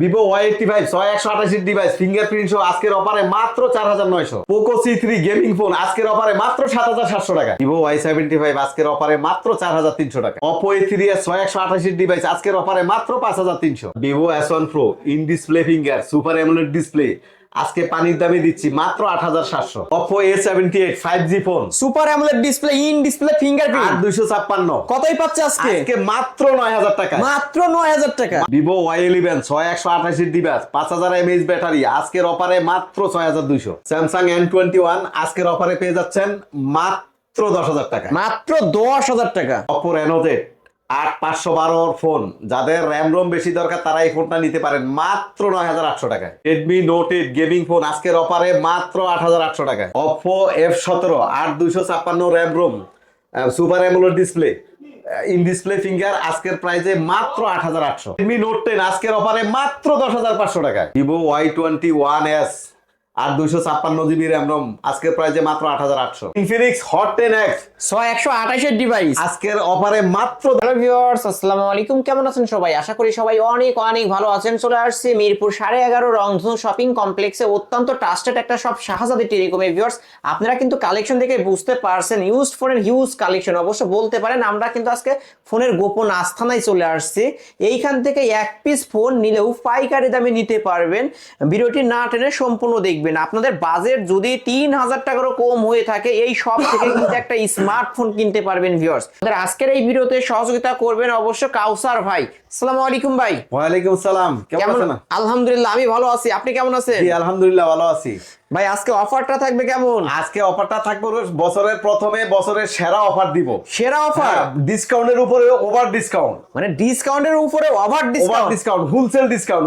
Vivo Y85 6128 device fingerprint সহ আজকের অফারে মাত্র 4900। পোকো C3 গেমিং ফোন আজকের অফারে মাত্র 7700 টাকা। ভিভো Y75 আজকের অফারে মাত্র 4300 টাকা। Oppo A3s 6128 ডিভাইস আজকের অফারে মাত্র 5300। Vivo S1 Pro in display finger super AMOLED display আজকে পানির দামে দিচ্ছি মাত্র 8700। Oppo A78 5G phone super AMOLED display in display fingerprint 8256 কতই পাচ্ছে আজকে মাত্র 9000 টাকা। মাত্র 9000 টাকা। Vivo Y11 6128 device 5000 mAh battery আজকের অফারে মাত্র 6200। স্যামসাং N21 আজকের অফারে পেয়ে যাচ্ছেন মাত্র 10000 টাকা। মাত্র 10000 টাকা। Oppo Reno Z 8512 ফোন যাদের র্যাম রোম বেশি দরকার তারা এই ফোনটা নিতে পারেন মাত্র 9800 টাকায়। Redmi Note 8 গেমিং ফোন আজকের অফারে মাত্র 8800 টাকায়। Oppo F17 8256 RAM ROM super AMOLED display in display finger আজকের প্রাইসে মাত্র 8800। Redmi Note 10 আজকের অফারে মাত্র 10500 টাকায়। Vivo Y21s 8256 GB RAM ROM আজকের প্রাইসে মাত্র 8800। Infinix Hot 10X 6128 ডিভাইস আজকের অফারে মাত্র। হ্যালো ভিউয়ার্স, আসসালামু আলাইকুম। কেমন আছেন সবাই? আশা করি সবাই অনেক অনেক ভালো আছেন। চলে আসছি মিরপুর 11.5 রংধনু শপিং কমপ্লেক্সে অত্যন্ত ট্রাস্টেড একটা শপ শাহজাদি টেলিকমে। ভিউয়ার্স, আপনারা কিন্তু কালেকশন দেখে বুঝতে পারছেন ইউজড ফোনের হিউজ কালেকশন। অবশ্য বলতে পারেন আমরা কিন্তু আজকে ফোনের গোপন আস্থানায় চলে আসছি। এইখান থেকে এক পিস ফোন নিলেও পাইকারি দামে নিতে পারবেন। ভিডিওটি না টেনে সম্পূর্ণ দেখবেন। আপনাদের বাজেট যদি 3000 টাকারও কম হয়ে থাকে এই শপ থেকে কিন্তু একটা স্মার্টফোন কিনতে পারবেন। ভিউয়ার্স, আমাদের আজকের এই ভিডিওতে সহযোগিতা করবেন অবশ্য কাউসার ভাই। আসসালামু আলাইকুম ভাই। ওয়ালাইকুম সালাম। কেমন আছেন? আলহামদুলিল্লাহ আমি ভালো আছি, আপনি কেমন আছেন? জি আলহামদুলিল্লাহ ভালো আছি। ভাই আজকে অফারটা থাকবে কেমন? আজকে অফারটা থাকবে বছরের প্রথমে বছরের সেরা অফার দিব। সেরা অফার, ডিসকাউন্টের উপরে ওভার ডিসকাউন্ট, মানে ডিসকাউন্টের উপরে over discount, wholesale discount,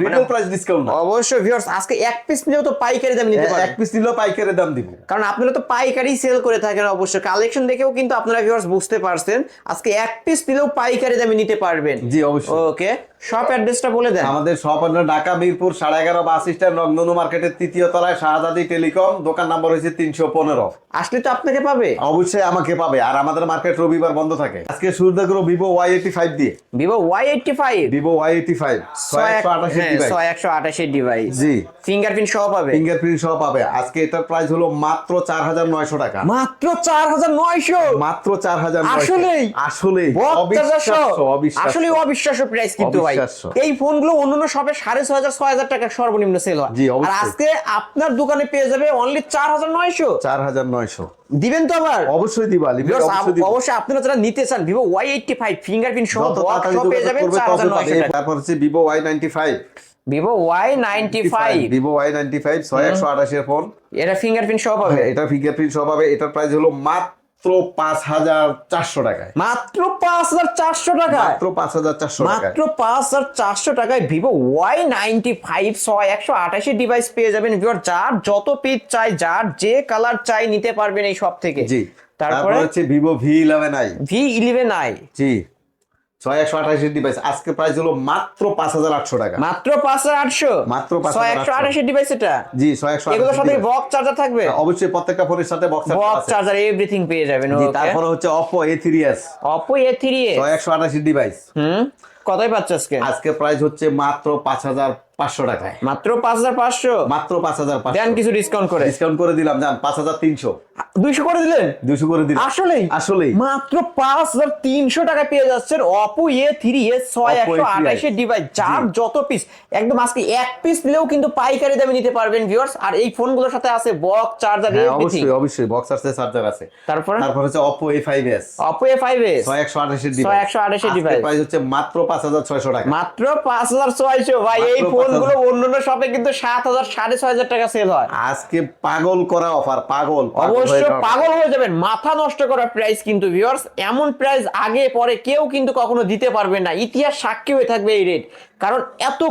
retail price discount. অবশ্যই ভিউয়ার্স, আজকে এক পিস নিলেও তো পাইকারি দাম নিতে পারবেন। এক পিস নিলেও পাইকারি দাম দিব, কারণ আপনারা তো পাইকারি সেল করে থাকেন। অবশ্যই কালেকশন দেখেও কিন্তু আপনারা ভিউয়ার্স বুঝতে পারছেন আজকে এক পিস নিলেও পাইকারি দামে নিতে পারবেন। জি অবশ্যই। ওকে, শপ অ্যাড্রেসটা বলে দেন। আমাদের শপ হলো ঢাকা মিরপুর 11.5 বাস স্ট্যান্ড রংধনু মার্কেটের 3য় তলায় শাহজাদি টেলিকম। দোকান নাম্বার হচ্ছে 315। আসলে তো আপনাকে পাবে, অবশ্যই আমাকে পাবে। আর আমাদের মার্কেট রবিবার বন্ধ থাকে। আজকে শুরু করব ভিভো Y85 দিয়ে। Vivo Y85 6128 device. জি, ফিঙ্গারপ্রিন্ট সহ পাবে। ফিঙ্গারপ্রিন্ট সহ পাবে। আজকে এটার প্রাইস হলো মাত্র 4900 টাকা। মাত্র 4900। মাত্র 4900। আসলেই আসলে অবিশ্বাস্য প্রাইস কিন্তু ভাই। এই ফোনগুলো অন্যান্য শপে 6500 6000 টাকা সর্বনিম্ন সেল হয়। জি, আর অবশ্যই। আজকে আপনার দোকানে পেয়ে যাবে অনলি 4900। 4900 দিবেন তো আবার? অবশ্যই দিবা। অবশ্যই আপনারা যারা নিতে চান ভিভো Y85 ফিঙ্গারপ্রিন্ট সহ পেয়ে যাবেন 4900 টাকা। তারপর হচ্ছে ভিভো Y95। ভিভো Y95 6128 এর ফোন। এটা ফিঙ্গারপ্রিন্ট সহ পাবে। এটা ফিঙ্গারপ্রিন্ট সহ পাবে। এটার প্রাইস হলো মাত্র 5400 টাকায়। মাত্র 5400 টাকা। মাত্র 5400 টাকায়। মাত্র 5400 টাকায় ভিভো Y95 128 ডিভাইস পেয়ে যাবেন। যার যত পিস চাই, যার যে কালার চাই নিতে পারবেন এই সব থেকে। জি, তারপরে হচ্ছে ভিভো V11i। V11i জি, 6128 ডিভাইস আজকে প্রাইস হলো মাত্র 5800 টাকা। মাত্র 5800। মাত্র 5800 ডিভাইস এটা। জি, 6128। এগুলোর সাথে বক্স চার্জার থাকবে। অবশ্যই প্রত্যেকটা ফোনের সাথে বক্স চার্জার এভরিথিং পেয়ে যাবেন। জি, তারপর হচ্ছে Oppo A3s 6128 ডিভাইস। কতই পাচ্ছে আজকে? আজকে প্রাইস হচ্ছে মাত্র 5500 টাকায়। মাত্র 5500। মাত্র 5500। দেন কিছু ডিসকাউন্ট করে দিলাম, জান 5300। 200 করে দিলেন? 200 করে দিলাম। আসলেই মাত্র 5300 টাকা পেয়ে যাচ্ছেন Oppo A3s 6128 ডিভাইস। যার যত পিস একদম আজকে এক পিস নিলেও কিন্তু পাইকারি দামে নিতে পারবেন ভিউয়ার্স। আর এই ফোনগুলোর সাথে আছে বক্স চার্জার এভরিথিং। অবশ্যই বক্স আছে, চার্জার আছে। তারপর হচ্ছে Oppo A5s 6128 ডিভাইস। প্রাইস হচ্ছে মাত্র 5600 টাকা। মাত্র 5600। ভাই এই ফোনগুলো অন্যান্য শপে কিন্তু 7000 6500 টাকা সেল হয়। আজকে পাগল করা অফার, অবশ্যই পাগল হয়ে যাবেন, মাথা নষ্ট করা প্রাইস কিন্তু ভিউয়ার্স। এমন প্রাইস আগে পরে কেউ কিন্তু কখনো দিতে পারবে না। ইতিহাস সাক্ষী হয়ে থাকবে এই রেট, কারণ এত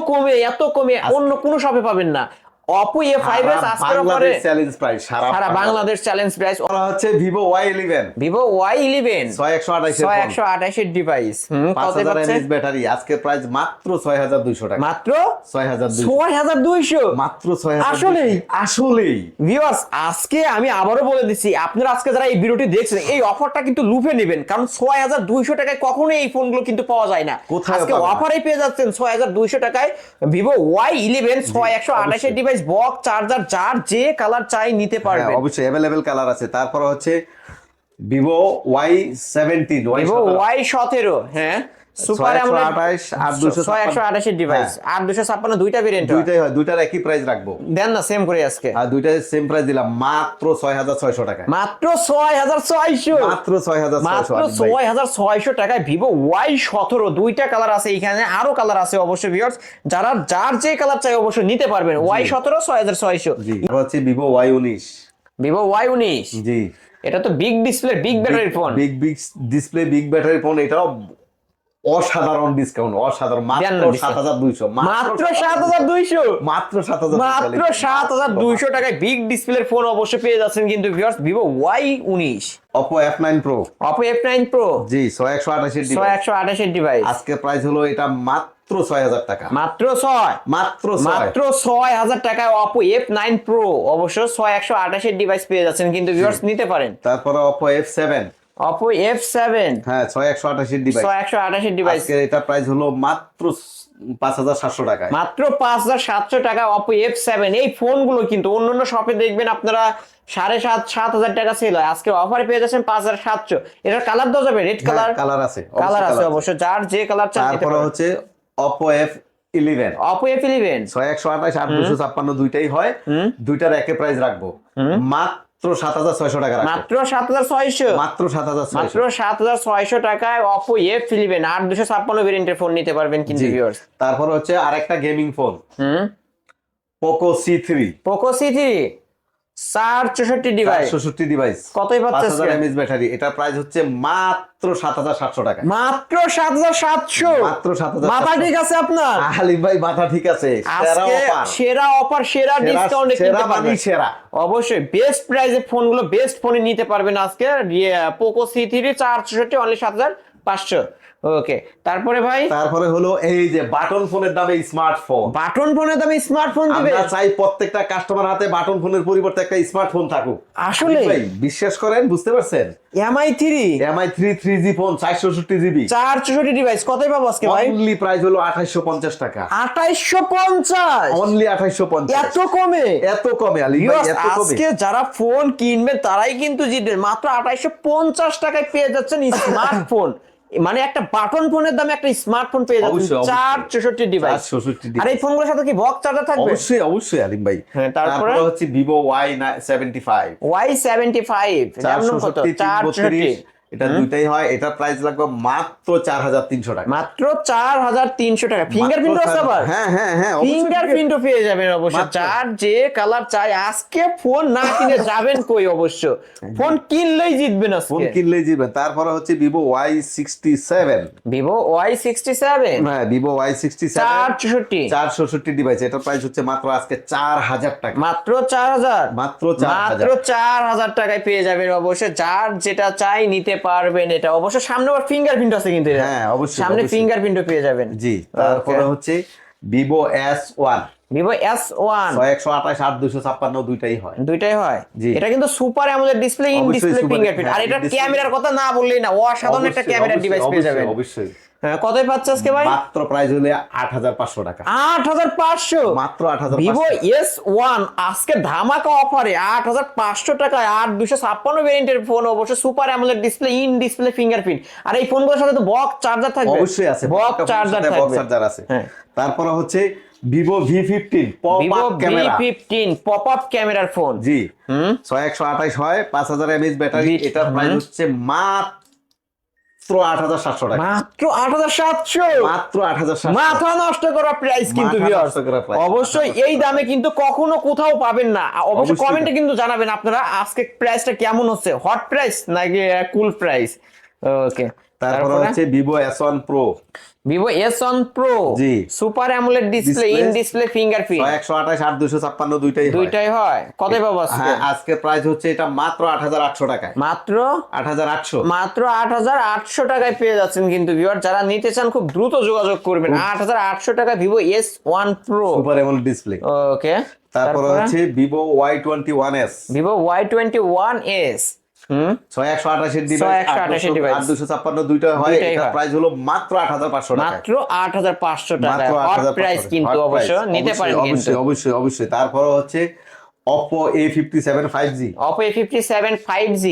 কমে অন্য কোনো শপে পাবেন না। Oppo A5s আজকের অফারে বাংলাদেশ চ্যালেঞ্জ প্রাইস সারা বাংলাদেশ চ্যালেঞ্জ প্রাইস ওরা হচ্ছে Vivo Y11 Vivo Y11 6128 এর ফোন 6128 এর ডিভাইস কত 5000 পাচ্ছে mAh ব্যাটারি আজকের প্রাইস মাত্র 6200 টাকা মাত্র 6200 6200 মাত্র 6200 আসলেই? আসলেই ভিউয়ার্স আজকে আমি আবারও বলে দিচ্ছি আপনারা আজকে যারা এই ভিডিওটি দেখছেন এই অফারটা কিন্তু লুফে নেবেন কারণ 6200 টাকায় কখনোই এই ফোনগুলো কিন্তু পাওয়া যায় না কোথাও আজকে পাবেন না। অফারে পেয়ে যাচ্ছেন 6200 টাকায় Vivo Y11 6128 এর ডিভাইস বক্স চার্জার যার যে কালার চাই নিতে হ্যাঁ, পারবেন অবশ্যই अवेलेबल কালার আছে তারপর হচ্ছে Vivo Y17 Vivo Y17 হ্যাঁ সুপার অ্যামোলেড 6228 এর ডিভাইস 8256 দুইটা ভেরিয়েন্ট দুইটাই হয় দুইটার একই প্রাইস রাখবো দেন না সেম করে আজকে আর দুইটাই সেম প্রাইস দিলাম মাত্র 6600 টাকা মাত্র 6600 মাত্র 6600 মাত্র 6600 টাকায় Vivo Y17 দুইটা কালার আছে এখানে আরো কালার আছে অবশ্যই ভিউয়ার্স যারা যার যে কালার চাই অবশ্যই নিতে পারবেন Y17 6600 জি আর হচ্ছে Vivo Y19 Vivo Y19 জি এটা তো বিগ ডিসপ্লে বিগ ব্যাটারির phone big display big battery phone এটাও অসাধারণ ডিসকাউন্ট অসাধারণ দেন না মাত্র discount। 7200 মাত্র 7200 মাত্র 7200 মাত্র 7200 টাকায় বিগ ডিসপ্লের ফোন অবশ্যই পেয়ে যাচ্ছেন কিন্তু viewers Vivo Y19 Oppo F9 Pro Oppo F9 Pro জি 6128 এর ডিভাইস 6128 এর ডিভাইস আজকে প্রাইস হলো এটা মাত্র 6000 টাকা মাত্র 6 মাত্র 6 মাত্র 6000 টাকায় Oppo F9 Pro অবশ্য 6128 এর ডিভাইস পেয়ে যাচ্ছেন কিন্তু ভিউয়ার্স নিতে পারেন তারপরে Oppo F7 Oppo F7 হ্যাঁ 6128 এর ডিভাইস 6128 এর ডিভাইস আজকে এটা প্রাইস হলো মাত্র 5700 টাকা মাত্র 5700 টাকা Oppo F7 এই ফোনগুলো কিন্তু অন্যান্য শপে দেখবেন আপনারা 7500 টাকা সেল হয় আজকে অফারে পেয়ে যাচ্ছেন 5700 এটার কালার দেওয়া যাবে রেড কালার কালার আছে কালার আছে অবশ্য যার যে কালার চান নিতে তারপরে পারেন হচ্ছে Oppo F11 Oppo F11 6128 8256 দুইটাই হয় দুইটার একই প্রাইস রাখবো মাত্র 7600 টাকা রাখবো মাত্র 7600 মাত্র 7600 মাত্র 7600 টাকায় Oppo F11 8256 ভেরিয়েন্টের ফোন নিতে পারবেন কিন্তু ভিউয়ার্স তারপর হচ্ছে আরেকটা gaming phone Poco C3 Poco C3 464 device 64 device কতই পাচ্ছে 5000 mAh ব্যাটারি এটা প্রাইস হচ্ছে মাত্র 7700 টাকা মাত্র 7700 মাত্র 7700 মাথা ঠিক আছে আপনার আলিম ভাই মাথা ঠিক আছে সেরা আজকে অফার সেরা অফার সেরা ডিসকাউন্টে কিনতে সেরা পারবেন মানে সেরা অবশ্যই বেস্ট প্রাইসে ফোনগুলো বেস্ট ফোনে নিতে পারবেন আজকে Poco C3 464 অনলি 7500 ওকে তারপরে ভাই তারপরে হলো এই যে বাটন ফোনের দামে স্মার্টফোন বাটন ফোনের দামে স্মার্টফোন দিবে আমরা চাই প্রত্যেকটা কাস্টমার হাতে বাটন ফোনের পরিবর্তে একটা স্মার্টফোন থাকুক আসলে? আলিম ভাই বিশ্বাস করেন বুঝতে পারছেন MI3 MI3 3G phone 464 GB 464 device কতই পাবো আজকে ভাই অনলি প্রাইস হলো 2850 টাকা 2850 অনলি 2850 এত কমে এত কমে আলিম ভাই Viewers, এত কমে আজকে যারা ফোন কিনবেন তারাই কিন্তু জিতবেন মাত্র 2850 টাকায় পেয়ে যাচ্ছেন স্মার্টফোন মানে একটা বাটন ফোনের দামে একটা স্মার্টফোন পেয়ে যাচ্ছেন অবশ্যই, অবশ্যই। 464 ডিভাইস 464 আর এই ফোনগুলোর সাথে কি বক্স চার্জার থাকবে অবশ্যই অবশ্যই আলিম ভাই হ্যাঁ, তারপরে? হচ্ছে Vivo Y75 Y75 যেমন কত 464 এটা দুইটাই হয় এটা প্রাইস লাগবে মাত্র 4300 টাকা মাত্র 4300 টাকা ফিঙ্গারপ্রিন্ট আছে আবার হ্যাঁ হ্যাঁ হ্যাঁ অবশ্যই ফিঙ্গারপ্রিন্টও পেয়ে যাবেন অবশ্য মাত্র। যার যে কালার চাই আজকে ফোন না কিনে যাবেন কই অবশ্য ফোন কিনলেই জিতবেন ফোন আজকে কিনলেই জিতবেন তারপরে হচ্ছে Vivo Y67 Vivo Y67 হ্যাঁ Vivo Y67 464 464 ডিভাইস এটা প্রাইস হচ্ছে মাত্র আজকে 4000 টাকা মাত্র 4000 মাত্র মাত্র 4000 টাকায় পেয়ে যাবেন অবশ্য যার যেটা চাই নিতে পারবেন এটা অবশ্য সামনে আবার ফিঙ্গারপ্রিন্ট আছে কিন্তু এটা। হ্যাঁ, অবশ্যই, সামনে অবশ্যই। ফিঙ্গারপ্রিন্টও পেয়ে যাবেন জি তারপরে Okay. হচ্ছে Vivo S1 Vivo S1 128 8256 দুইটাই হয় দুইটাই হয় জি। এটা কিন্তু সুপার অ্যামোলেড ডিসপ্লে ইন অবশ্যই ডিসপ্লে super, ফিঙ্গারপ্রিন্ট আর হ্যাঁ, এটা display- ক্যামেরার কথা না বললেই না অসাধারণ একটা অবশ্যই, ক্যামেরার ডিভাইস পেয়ে যাবেন অবশ্যই হ্যাঁ কতই পাচ্ছে আজকে ভাই মাত্র প্রাইস হলে 8500 টাকা 8500 মাত্র 8500 Vivo S1 আজকে ধামাকা অফারে 8500 টাকায় 8256 ভেরিয়েন্টের ফোন অবশ্য super AMOLED display in display fingerprint আর এই ফোনগুলোর সাথে তো বক্স চার্জার থাকবে অবশ্যই আছে বক্স চার্জার বক্স থাকবে চার্জার আছে হ্যাঁ তারপরে হচ্ছে Vivo V15 pop Vivo up camera V15 pop up ক্যামেরার ফোন জি 6128 হয় 5000 mAh ব্যাটারি এটার প্রাইস হচ্ছে মাত্র 8700 টাকা মাত্র 8700 মাত্র 8700 মাথা নষ্ট করা প্রাইস কিন্তু মাথা viewers। নষ্ট করা price। অবশ্যই এই দামে কিন্তু কখনো কোথাও পাবেন না অবশ্যই অবশ্যই কমেন্টে কিন্তু জানাবেন আপনারা আজকে প্রাইসটা কেমন হচ্ছে হট প্রাইস নাকি কুল প্রাইস ওকে তারপরে হচ্ছে Vivo S1 pro, Vivo S1 pro G. Super AMOLED display, in display fingerprint, 128 আর 256 দুইটাই হয়। দুইটাই হয়। কত পাবো আজকে? হ্যাঁ, আজকের প্রাইস হচ্ছে এটা মাত্র 8800 টাকায়, মাত্র 8800, মাত্র 8800 টাকায় পেয়ে যাচ্ছেন কিন্তু ভিউয়ার। যারা নিতে চান খুব দ্রুত যোগাযোগ করবেন। 8800 টাকা Vivo S1 pro super AMOLED display. Okay, তারপরে হচ্ছে Vivo Y21s, Vivo Y21s 128 device, 128 device, 8256 দুইটা হয়। দুইটাই এটা হয়। প্রাইস হলো মাত্র 8500 টাকা, মাত্র 8500 টাকা। মাত্র হট 8500 প্রাইস কিন্তু hot অবশ্য price, নিতে পারেন কিন্তু। অবশ্যই অবশ্যই অবশ্যই। তারপরে হচ্ছে Oppo A57 5G, Oppo A57 5G,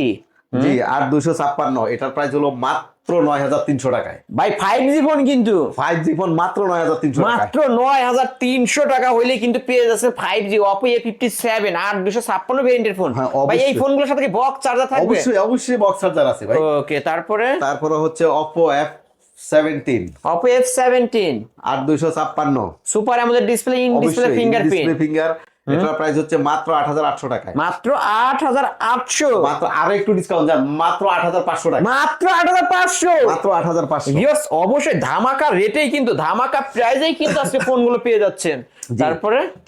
জি 8256, এটার প্রাইস হলো মাত্র 9300 টাকায়। ভাই 5G ফোন কিন্তু 5G ফোন মাত্র 9300 টাকায়, মাত্র 9300 টাকা হইলে কিন্তু পেয়ে যাচ্ছে 5G Oppo A57 8256 ভেরিয়েন্টের ফোন। হ্যাঁ, ভাই এই অবশ্যই। ফোনগুলোর সাথে কি বক্স চার্জার থাকবে? অবশ্যই অবশ্যই বক্স চার্জার আছে ভাই। ওকে, তারপরে তারপরে হচ্ছে Oppo F17 Oppo F17 8256, super AMOLED display, in display fingerprint, display finger, এটার প্রাইস হচ্ছে মাত্র 8800 টাকায়, মাত্র 8800, মাত্র আরো একটু ডিসকাউন্ট যান, মাত্র 8500 টাকা, মাত্র 8500, মাত্র 8500। ভিউয়ার্স অবশ্যই ধামাকা রেটেই কিন্তু, ধামাকা প্রাইসেই কিন্তু আজকে ফোনগুলো পেয়ে যাচ্ছেন।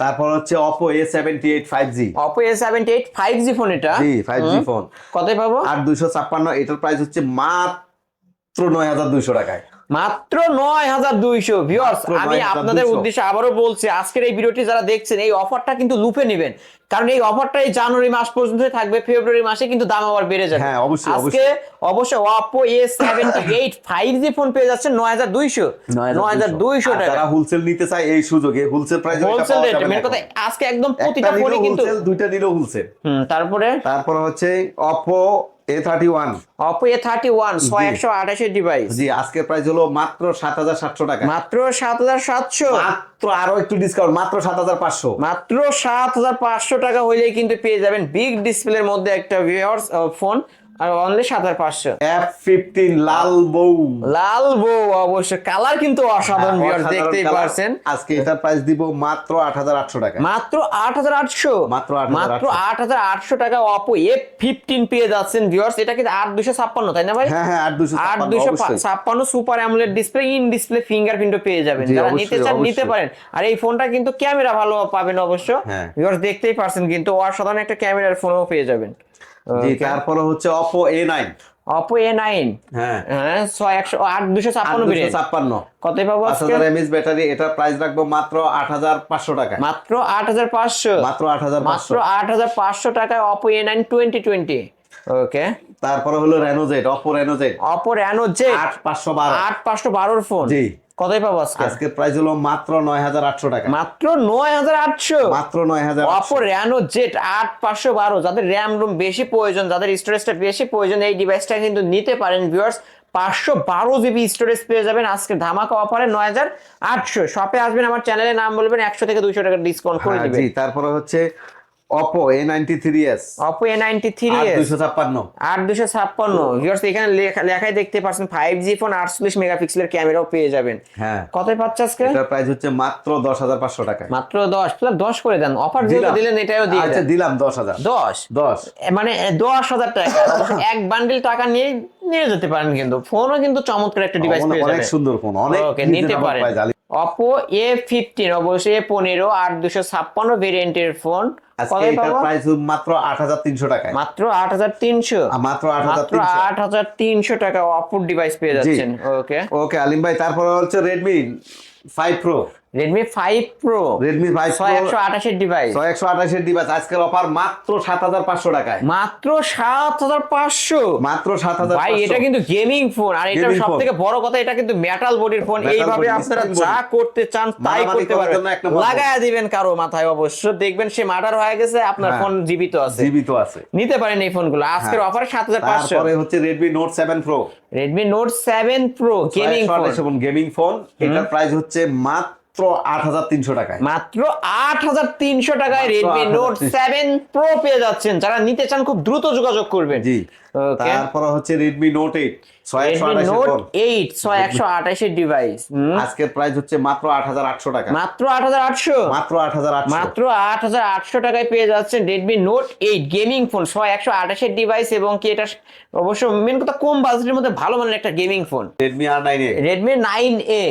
তারপর হচ্ছে Oppo A78 5G, Oppo A78 5G phone, এটা জি 5G ফোন, কতই পাবো? 8256, এটার প্রাইস হচ্ছে মাত্র 9200 টাকায়, মাত্র 9200। ভিউয়ার্স মাত্র আমি 9200 আপনাদের উদ্দেশ্যে আবারও বলছি, আজকের এই ভিডিওটি যারা দেখছেন এই অফারটা কিন্তু লুপে নেবেন, কারণ এই অফারটা এই জানুয়ারি মাস পর্যন্ত থাকবে। ফেব্রুয়ারি মাসে কিন্তু দাম আবার বেড়ে যাবে। হ্যাঁ, অবশ্যই, আজকে অবশ্যই Oppo A78 5G ফোন পেয়ে যাচ্ছে 9200 আর টাকা যারা হোলসেল নিতে চায় এই সুযোগে হোলসেল প্রাইসে হোলসেল রেট। মেন কথা আজকে একদম প্রতিটা ফোনে কিন্তু দুইটা নিলেও হোলসেল। তারপরে হচ্ছে Oppo A31, Oppo A31 128 device, জি আজকের প্রাইস হলো মাত্র 7700 টাকা, মাত্র 7700, মাত্র আরো একটু ডিসকাউন্ট, মাত্র 7500, মাত্র 7500 টাকা হইলেই কিন্তু পেয়ে যাবেন বিগ ডিসপ্লের মধ্যে একটা ভিউয়ার্স ফোন, আর অনলি 7500। F15 লাল বউ, লাল বউ অবশ্য কালার কিন্তু অসাধারণ ভিউয়ার্স, অসাধারণ দেখতেই colour। পারছেন। আজকে এটার প্রাইস দিব মাত্র 8800 টাকা, মাত্র 8800, মাত্র মাত্র 8800 টাকা Oppo A15 পেয়ে যাচ্ছেন ভিউয়ার্স। এটা কিন্তু 8256 তাই না ভাই? হ্যাঁ হ্যাঁ 8256 super AMOLED display, in display ফিঙ্গারপ্রিন্টও পেয়ে যাবেন। জি, যারা অবশ্যই, নিতে চান নিতে অবশ্যই। পারেন। আর এই ফোনটা কিন্তু ক্যামেরা ভালো পাবেন অবশ্য হ্যাঁ। ভিউয়ার্স, দেখতেই পারছেন কিন্তু অসাধারণ একটা ক্যামেরার ফোনও পেয়ে যাবেন। জি তারপরে হচ্ছে Oppo A9, Oppo A9 হ্যাঁ 8256 ভেরিয়েন্ট, 8256, কতই পাবো আজকে? 5000 mAh ব্যাটারি, এটার প্রাইস রাখবো মাত্র 8500 টাকা, মাত্র 8500, মাত্র মাত্র 8500। 8500 টাকায় Oppo A9 2020। ওকে, তারপরে হলো Reno Z, Oppo Reno Z Oppo Reno Z 8512, 8512 phone, জি কতই পাবো আজকে? আজকের প্রাইস হলো মাত্র 9800 টাকা, মাত্র 9800, মাত্র 9800। Oppo Reno Z 8512। যাদের র্যাম রোম বেশি প্রয়োজন, যাদের স্টোরেজটা বেশি প্রয়োজন, এই ডিভাইসটা কিন্তু নিতে পারেন ভিউয়ার্স। 512 জিবি স্টোরেজ পেয়ে যাবেন আজকে ধামাকা অফারে 9800। শপে আসবেন, আমার চ্যানেলের নাম বলবেন, 100 থেকে 200 টাকা ডিসকাউন্ট করে দিবেন। জি তারপরে হচ্ছে Oppo A93s, Oppo A93s 8256, 8256। Viewers এখানে লেখাই দেখতে পাচ্ছেন 5G ফোন, 48 মেগাপিক্সেলের ক্যামেরাও পেয়ে যাবেন। হ্যাঁ কতই পাচ্ছে আজকে? এটার প্রাইস হচ্ছে মাত্র 10500 টাকা, মাত্র 10 প্লাস 10 করে দেন। অফার যেটা দিলেন এটাও দিয়ে আচ্ছা দেন। দিলাম 10000, 10 মানে 10000 টাকা অবশ্য এক বান্ডিল টাকা নিয়ে যেতে পারেন, কিন্তু ফোনও কিন্তু চমৎকার একটা ডিভাইস পেয়ে যাবেন। অনেক সুন্দর ফোন, অনেক ওকে, নিতে পারেন। Oppo A15 অবশ্যই A15 8256 ভেরিয়েন্টের ফোন, আজকে এটার প্রাইস মাত্র 8300 টাকায়, মাত্র 8300, মাত্র মাত্র 8300। 8300 টাকা Oppo ডিভাইস পেয়ে যাচ্ছেন। ওকে ওকে আলিম ভাই, তারপরে হচ্ছে Redmi 5 Pro, Redmi 5 Pro, Redmi 5 Pro 128 device, 128 device, আজকের অফার মাত্র 7500 টাকায়, মাত্র 7500, মাত্র 7500। ভাই এটা কিন্তু গেমিং ফোন, আর এটা Gaming সবথেকে বড় কথা এটা কিন্তু মেটাল বডির ফোন। Metal এইভাবে body, আপনারা steel যা body। করতে চান তাই মারামারি করতে করার পারবেন, জন্য এক নম্বর লাগায়া দিবেন কারো মাথায়, অবশ্য দেখবেন সে মার্ডার হয়ে গেছে, আপনার হ্যাঁ। ফোন জীবিত আছে, জীবিত আছে। নিতে পারেন এই ফোনগুলো আজকের হ্যাঁ। অফারে 7500। তারপরে হচ্ছে Redmi Note 7 Pro, Redmi Note 7 Pro gaming phone, 128 gaming phone, এটার প্রাইস হচ্ছে মাত্র মাত্র 8,300 টাকায়। মাত্র 8,300 টাকায় মাত্র রেডমি নোট 8,300 7 প্রো পেয়ে যাচ্ছেন। যারা নিতে চান খুব দ্রুত যোগাযোগ করবেন। জি। ওকে, তারপর হচ্ছে Redmi note 8 Redmi 6128 note phone. 8 6128 এর ডিভাইস আজকের প্রাইস হচ্ছে মাত্র 8,800 টাকা। মাত্র 8,800, মাত্র 8,800। মাত্র 8,800 টাকায় পেয়ে যাচ্ছেন রেডমি নোট 8 গেমিং ফোন 6128 এর ডিভাইস, এবং কি এটা অবশ্য মেন কথা কম বাজেটের মধ্যে ভালো মানের একটা gaming phone. Redmi R9A Redmi 9A,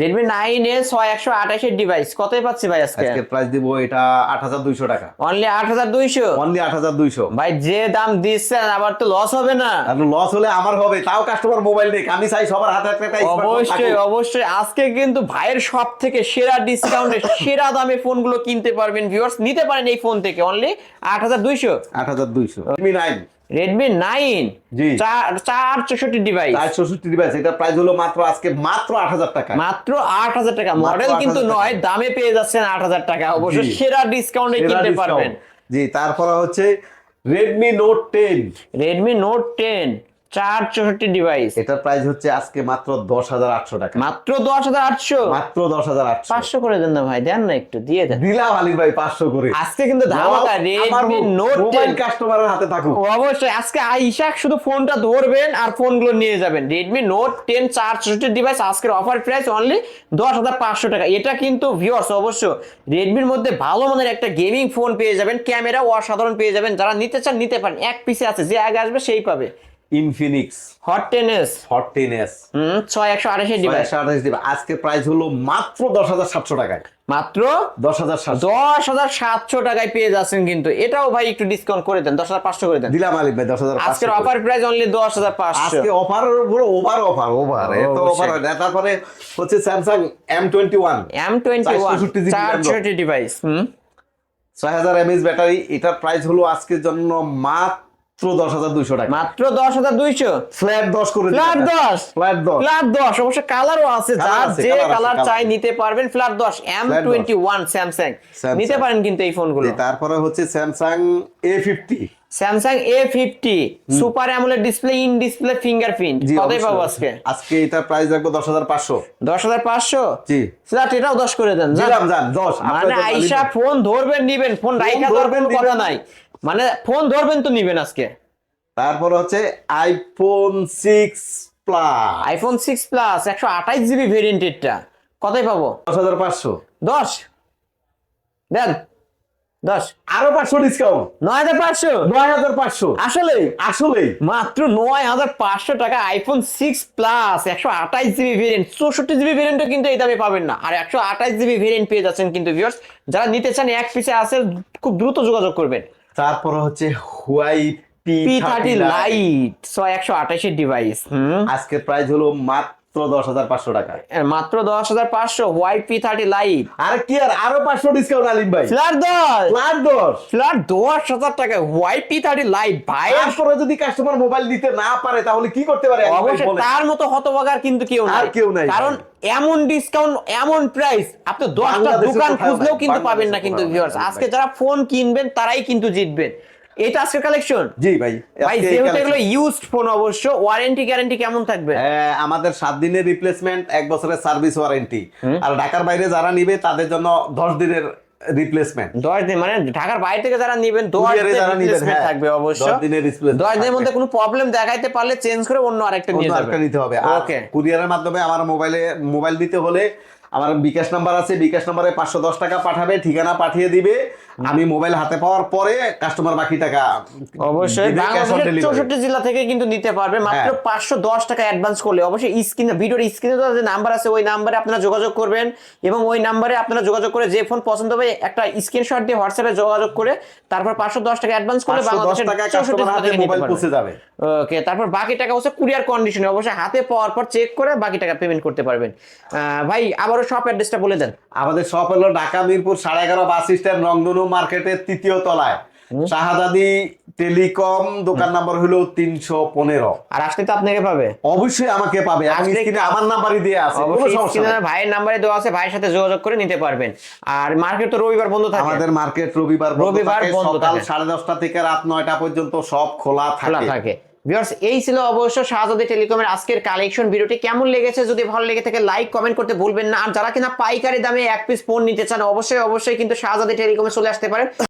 Redmi 9A 6128 এর ডিভাইস কতই পাচ্ছি ভাই আজকে? আজকের প্রাইস দিব এটা 8,200 টাকা। অনলি 8,200। অনলি 8,200। ভাই যে দাম দিচ্ছেন আবার তো লস হবে না? আর লস হলে আমার হবে, তাও কাস্টমার মোবাইল নেই। আমি চাই সবার হাতে একটা স্মার্টফোন অবশ্যই থাকুক। অবশ্যই আজকে কিন্তু ভাইয়ের সব থেকে সেরা ডিসকাউন্টে সেরা দামে ফোনগুলো কিনতে পারবেন। ভিউয়ার্স নিতে পারেন এই ফোন থেকে অনলি 8,200। 8,200 রেডমি 9। রেডমি 9 জি। 464 ডিভাইস, 464 ডিভাইস, এটা প্রাইস হলো মাত্র আজকে মাত্র 8,000 টাকা। মাত্র 8,000 টাকা। মডেল 8,000 কিন্তু টাকা। নয়, দামে পেয়ে যাচ্ছেন 8,000 টাকা। অবশ্য জি। সেরা ডিসকাউন্টে সেরা কিনতে discount। পারবেন। জি। তারপর হচ্ছে Redmi note 10। Redmi note 10 464 device, এটার প্রাইস হচ্ছে আজকে মাত্র 10,800 টাকা। মাত্র 10,800। মাত্র 10,800। 500 করে দেন না ভাই, দেন না একটু দিয়ে দেন। দিলাম আলী ভাই 500 করে। আজকে কিন্তু ধামাকা রেডমি নোট মোবাইল 10। কাস্টমারের হাতে থাকুক। অবশ্যই আজকে আইসা শুধু ফোনটা ধরবেন আর ফোনগুলো নিয়ে যাবেন। রেডমি নোট 10 464 ডিভাইস আজকের অফার প্রাইস অনলি 10,500 টাকা। এটা কিন্তু ভিউয়ার্স অবশ্য রেডমির মধ্যে ভালো মানের একটা গেমিং ফোন পেয়ে যাবেন, ক্যামেরা অসাধারণ পেয়ে যাবেন। যারা নিতে চান নিতে পারেন, এক পিসে আছে, যে আগে আসবে সেই পাবে। Infinix hot 10s 14S 6128 device 128 দিবে। আজকে প্রাইস হলো মাত্র 10,700 টাকায়। মাত্র 10,700 10,700 টাকায় পেয়ে যাচ্ছেন। কিন্তু এটাও ভাই একটু ডিসকাউন্ট করে দেন, 10,500 করে দেন। দিলাম আলী ভাই 10,500। আজকের অফার প্রাইস অনলি 10,500। আজকে অফার পুরো ওভার এত অফার হয় না। তারপরে হচ্ছে Samsung M21 M21 464 device 6000 mAh battery. এটার প্রাইস হলো আজকের জন্য মাত্র 10,200 টাকা। মাত্র 10,200। ফ্ল্যাট 10 করে দিন। Flat 10, flat 10। ফ্ল্যাট 10। অবশ্য কালারও আছে, কালার যার আছে, যে কালার আছে, কালার কালার চাই আছে। নিতে পারবেন। ফ্ল্যাট 10 M21 স্যামসাং নিতে পারেন কিন্তু এই ফোনগুলো। তারপরে হচ্ছে Samsung A50। Samsung A50 super AMOLED display, in display fingerprint জি, কতই অবশ্যই, পাবো অবশ্যই। আজকে? আজকে এটার প্রাইস রাখবো 10,500। 10,500। জি। ফ্ল্যাট এটাও 10 করে দেন। দিলাম যান 10। মানে আইসা ফোন ধরবেন নিবেন, ফোন রাইখা ধরবেন কথা নাই, মানে ফোন ধরবেন তো নিবেন আজকে। তারপর হচ্ছে iPhone 6 plus iPhone 6 plus 128 GB ভেরিয়েন্টেরটা কতই পাবো? 10,500। 10 দেন, 10 আরো 500 ডিসকাউন্ট। 9,500। 9,500। আসলে আসলেই মাত্র 9,500 টাকা iPhone 6 plus 128 GB variant. 64 GB ভেরিয়েন্টও কিন্তু এই দামে পাবেন না, আর 128 জিবি ভেরিয়েন্ট পেয়ে যাচ্ছেন কিন্তু ভিউয়ার্স। যারা নিতে চান এক পিসে আছে, খুব দ্রুত যোগাযোগ করবেন। তারপর হচ্ছে হুয়াই P30 লাইট 128 ডিভাইস আজকের প্রাইস হলো মাত্র 10,500 টাকা। মাত্র 10,500 হোয়াইট P30 লাইট। আর কি আর আরো 500 ডিসকাউন্ট আলিম ভাই। Flat 10, flat 10। ফ্ল্যাট 10,000 টাকা হোয়াইট P30 লাইট। ভাই তারপরে যদি কাস্টমার মোবাইল নিতে না পারে তাহলে কি করতে পারে? অবশ্যই তার মতো হতভাগার কিন্তু কেউ নাই, আর কেউ নাই কারণ এমন ডিসকাউন্ট এমন প্রাইস আপনি 10টা বাংলাদেশে দোকান কোথাও খুঁজলেও নাই, কিন্তু পাবেন না বাংলাদেশে কিন্তু কোথাও ভিউয়ার্স। নাই, আজকে ভাই। যারা ফোন কিনবেন তারাই কিন্তু জিতবেন। এটা আজকের কালেকশন। জি ভাই। ভাই আজকে এই যেহেতু collection- এগুলো ইউজড ফোন, অবশ্য ওয়ারেন্টি গ্যারান্টি কেমন থাকবে? হ্যাঁ, আমাদের 7 দিনের রিপ্লেসমেন্ট, 1 বছরের সার্ভিস ওয়ারেন্টি। আর ঢাকার বাইরে যারা নিবে তাদের জন্য 10 দিনের রিপ্লেসমেন্ট। 10 দিন মানে ঢাকার বাইরে থেকে যারা নেবেন 10 কুরিয়ারে দিনের যারা নিবেন, রিপ্লেসমেন্ট হ্যাঁ, থাকবে অবশ্য। 10 দিনের replacement 10 দিনের মধ্যে থাকবে। কোনো প্রবলেম দেখাইতে পারলে চেঞ্জ করে অন্য আরেকটা নিয়ে অন্য যাবেন। একটা নিতে হবে। আর ওকে, কুরিয়ারের মাধ্যমে আমার মোবাইল দিতে হলে আমার বিকাশ নাম্বার আছে, বিকাশ নাম্বারে 510 টাকা পাঠাবে, ঠিকানা পাঠিয়ে দিবে। আমি মোবাইল হাতে পাওয়ার পরে কাস্টমার বাকি টাকা অবশ্যই দিবে, cash on বাংলাদেশের delivery। 64 জেলা থেকে কিন্তু নিতে পারবে মাত্র হ্যাঁ। 510 টাকা অ্যাডভান্স করলে। অবশ্যই স্ক্রিনে ভিডিওর স্ক্রিনে যে নাম্বার আছে ওই নাম্বারে আপনারা যোগাযোগ করবেন, এবং ওই নাম্বারে আপনারা যোগাযোগ করে যে ফোন পছন্দ হবে একটা স্ক্রিনশট দিয়ে হোয়াটসঅ্যাপে যোগাযোগ করে তারপর 510 টাকা অ্যাডভান্স করলে 510 বাংলাদেশের টাকা 64 কাস্টমার জেলা হাতে থেকে নিতে মোবাইল পারবে। পৌঁছে যাবে। ওকে, তারপর বাকি টাকা হচ্ছে কুরিয়ার কন্ডিশনে, অবশ্যই হাতে পাওয়ার পর চেক করে বাকি টাকা পেমেন্ট করতে পারবেন। ভাই আবারও শপ অ্যাড্রেসটা বলে দেন। আমাদের শপ হলো ঢাকা মিরপুর 11.5 বাস স্ট্যান্ড, রংধনু মার্কেটের 3য় তলায়, শাহাদাদি টেলিকম, দোকান নাম্বার হলো 315। আর আসলে তো আপনাকে পাবে, অবশ্যই আমাকে পাবে। আমি আসলে স্ক্রিনে আমার নাম্বারই দিয়ে আছে, কোনো অবশ্যই সমস্যা স্ক্রিনে নাই। ভাইয়ের নাম্বারে দেওয়া আছে, ভাইয়ের সাথে যোগাযোগ করে নিতে পারবেন। আর মার্কেট তো রবিবার বন্ধ থাকে। আমাদের মার্কেট রবিবার বন্ধ থাকে, সকাল 10:30 থেকে রাত 9টা পর্যন্ত সব খোলা খোলা থাকে। থাকে। ভিউয়ার্স এই ছিল অবশ্য শাহজাদি টেলিকমের আজকের কালেকশন। ভিডিওটি কেমন লেগেছে যদি ভালো লেগে থাকে লাইক কমেন্ট করতে ভুলবেন না। আর যারা কিনা পাইকারি দামে এক পিস ফোন নিতে চান অবশ্যই কিন্তু শাহজাদি টেলিকমে চলে আসতে পারেন।